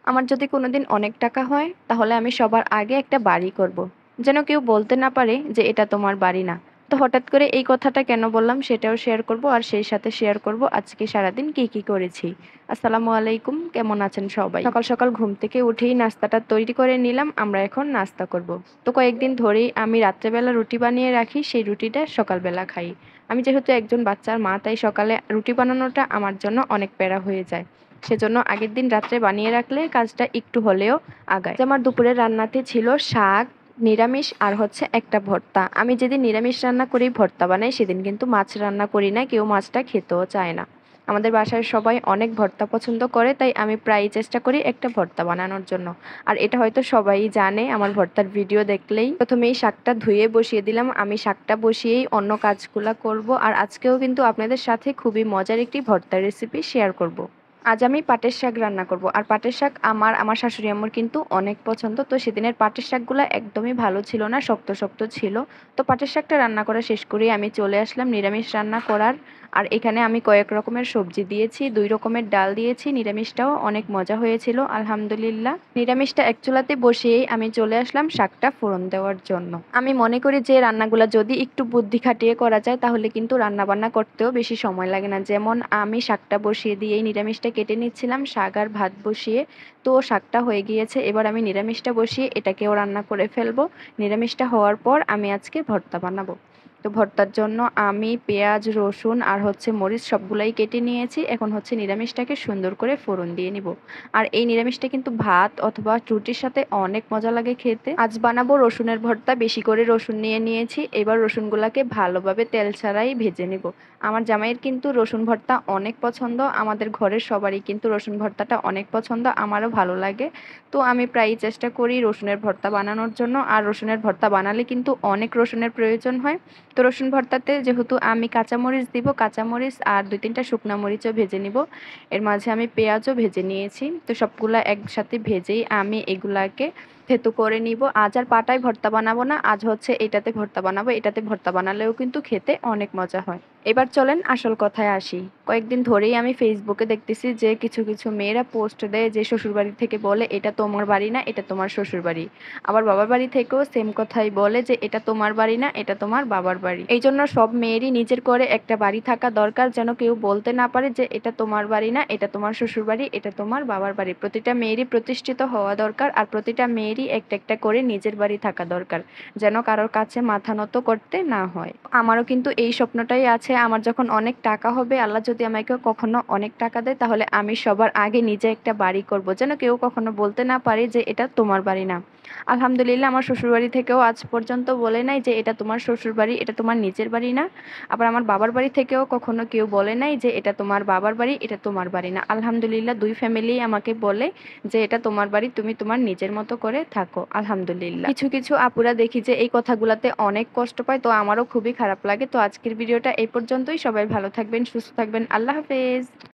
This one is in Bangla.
আমার যদি কোনোদিন অনেক টাকা হয় তাহলে আমি সবার আগে একটা বাড়ি করব। যেন কেউ বলতে না পারে যে এটা তোমার বাড়ি না। তো হঠাৎ করে এই কথাটা কেন বললাম সেটাও শেয়ার করব, আর সেই সাথে শেয়ার করব আজকে সারাদিন কি কি করেছি। আসসালামু আলাইকুম, কেমন আছেন সবাই? সকাল সকাল ঘুম থেকে উঠেই নাস্তাটা তৈরি করে নিলাম, আমরা এখন নাস্তা করব। তো কয়েকদিন ধরেই আমি রাত্রেবেলা রুটি বানিয়ে রাখি, সেই রুটিটা সকালবেলা খাই। আমি যেহেতু একজন বাচ্চার মা, তাই সকালে রুটি বানানোটা আমার জন্য অনেক প্যারা হয়ে যায়। সেজন্য আগের দিন রাত্রে বানিয়ে রাখলে কাজটা একটু হলেও আগায়। আমার দুপুরের রান্নাতে ছিল শাক, নিরামিষ আর হচ্ছে একটা ভর্তা। আমি যেদিন নিরামিষ রান্না করি, ভর্তা বানাই, সেদিন কিন্তু মাছ রান্না করি না, কেউ মাছটা খেতেও চায় না। আমাদের বাসায় সবাই অনেক ভর্তা পছন্দ করে, তাই আমি প্রায়ই চেষ্টা করি একটা ভর্তা বানানোর জন্য। আর এটা হয়তো সবাই জানে, আমার ভর্তার ভিডিও দেখলেই। প্রথমেই শাকটা ধুয়ে বসিয়ে দিলাম, আমি শাকটা বসিয়েই অন্য কাজগুলো করব। আর আজকেও কিন্তু আপনাদের সাথে খুবই মজার একটি ভর্তার রেসিপি শেয়ার করব। আজ আমি পাটের শাক রান্না করব। আর পাটের শাক আমার শাশুড়ি আম্মুর কিন্তু অনেক পছন্দ। তো সেদিনের পাটের শাকগুলো একদমই ভালো ছিল না, শক্ত শক্ত ছিল। তো পাটের শাকটা রান্না করা শেষ করেই আমি চলে আসলাম নিরামিষ রান্না করার। আর এখানে আমি কয়েক রকমের সবজি দিয়েছি, 2 রকমের ডাল দিয়েছি। নিরামিষটাও অনেক মজা হয়েছিল আলহামদুলিল্লাহ। নিরামিষটা এক চুলাতে বসিয়েই আমি চলে আসলাম শাকটা ফোড়ন দেওয়ার জন্য। আমি মনে করি যে রান্নাগুলো যদি একটু বুদ্ধি খাটিয়ে করা যায় তাহলে কিন্তু রান্না বান্না করতেও বেশি সময় লাগে না। যেমন আমি শাকটা বসিয়ে দিয়েই নিরামিষটা কেটে নিচ্ছিলাম, শাক আর ভাত বসিয়ে। তো শাকটা হয়ে গিয়েছে, এবার আমি নিরামিষটা বসিয়ে এটাকেও রান্না করে ফেলবো। নিরামিষটা হওয়ার পর আমি আজকে ভর্তা বানাবো। তো ভর্তার জন্য আমি পেঁয়াজ, রসুন আর হচ্ছে মরিচ সবগুলাই কেটে নিয়েছি। এখন হচ্ছে নিরামিষটাকে সুন্দর করে ফোড়ন দিয়ে নিব। আর এই নিরামিষটা কিন্তু ভাত অথবা রুটির সাথে অনেক মজা লাগে খেতে। আজ বানাবো রসুনের ভর্তা, বেশি করে রসুন নিয়ে নিয়েছি। এবার রসুনগুলাকে ভালোভাবে তেল ছাড়াই ভেজে নিব। আমার জামাইয়ের কিন্তু রসুন ভর্তা অনেক পছন্দ, আমাদের ঘরের সবারই কিন্তু রসুন ভর্তাটা অনেক পছন্দ, আমারও ভালো লাগে। তো আমি প্রায়ই চেষ্টা করি রসুনের ভর্তা বানানোর জন্য। আর রসুনের ভর্তা বানালে কিন্তু অনেক রসুনের প্রয়োজন হয়। তো রসুন ভর্তাতে যেহেতু আমি কাঁচামরিচ দিব, কাঁচামরিচ আর 2-3টা শুকনা মরিচও ভেজে নিব। এর মাঝে আমি পেঁয়াজও ভেজে নিয়েছি। তো সবগুলা একসাথে ভেজেই আমি এগুলাকে থেতো করে নিব। আজ আর পাটায় ভর্তা বানাবো না, আজ হচ্ছে এটাতে ভর্তা বানাবো। এটাতে ভর্তা বানালেও কিন্তু খেতে অনেক মজা হয়। এবার চলেন আসল কথায় আসি। কয়েকদিন ধরেই আমি ফেসবুকে দেখতেছি যে কিছু কিছু মেয়েরা পোস্ট দেয় যে শ্বশুরবাড়ি থেকে বলে এটা তোমার বাড়ি না, এটা তোমার শ্বশুরবাড়ি। আবার বাবার বাড়ি থেকেও সেম কথাই বলে যে এটা তোমার বাড়ি না, এটা তোমার বাবার বাড়ি। এই জন্য সব মেয়েরই নিজের করে একটা বাড়ি থাকা দরকার, যেন কেউ বলতে না পারে যে এটা তোমার বাড়ি না, এটা তোমার শ্বশুরবাড়ি, এটা তোমার বাবার বাড়ি। প্রতিটা মেয়েরই প্রতিষ্ঠিত হওয়া দরকার, আর প্রতিটা মেয়েরই একটা একটা করে নিজের বাড়ি থাকা দরকার, যেন কারোর কাছে মাথা নত করতে না হয়। আমারও কিন্তু এই স্বপ্নটাই আছে, আমার যখন অনেক টাকা হবে, আল্লাহ যদি আমাকে কখনো অনেক টাকা দেয়, তাহলে আমি সবার আগে নিজে একটা বাড়ি করব, যেন কেউ কখনো বলতে না পারে যে এটা তোমার বাড়ি না। আলহামদুলিল্লাহ, আমার শ্বশুরবাড়ি থেকেও আজ পর্যন্ত বলে নাই যে এটা তোমার শ্বশুরবাড়ি, এটা তোমার নিজের বাড়ি না। আবার আমার বাবার বাড়ি থেকেও কখনো কেউ বলে নাই যে এটা তোমার বাবার বাড়ি, এটা তোমার বাড়ি না। আলহামদুলিল্লাহ, 2 ফ্যামিলি আমাকে বলে যে এটা তোমার বাড়ি, তুমি তোমার নিজের মতো করে থাকো। আলহামদুলিল্লাহ। কিছু কিছু আপুরা দেখি যে এই কথাগুলাতে অনেক কষ্ট পায়, তো আমারও খুবই খারাপ লাগে। তো আজকের ভিডিওটা এই পর্যন্তই। সবাই ভালো থাকবেন, সুস্থ থাকবেন। আল্লাহ হাফেজ।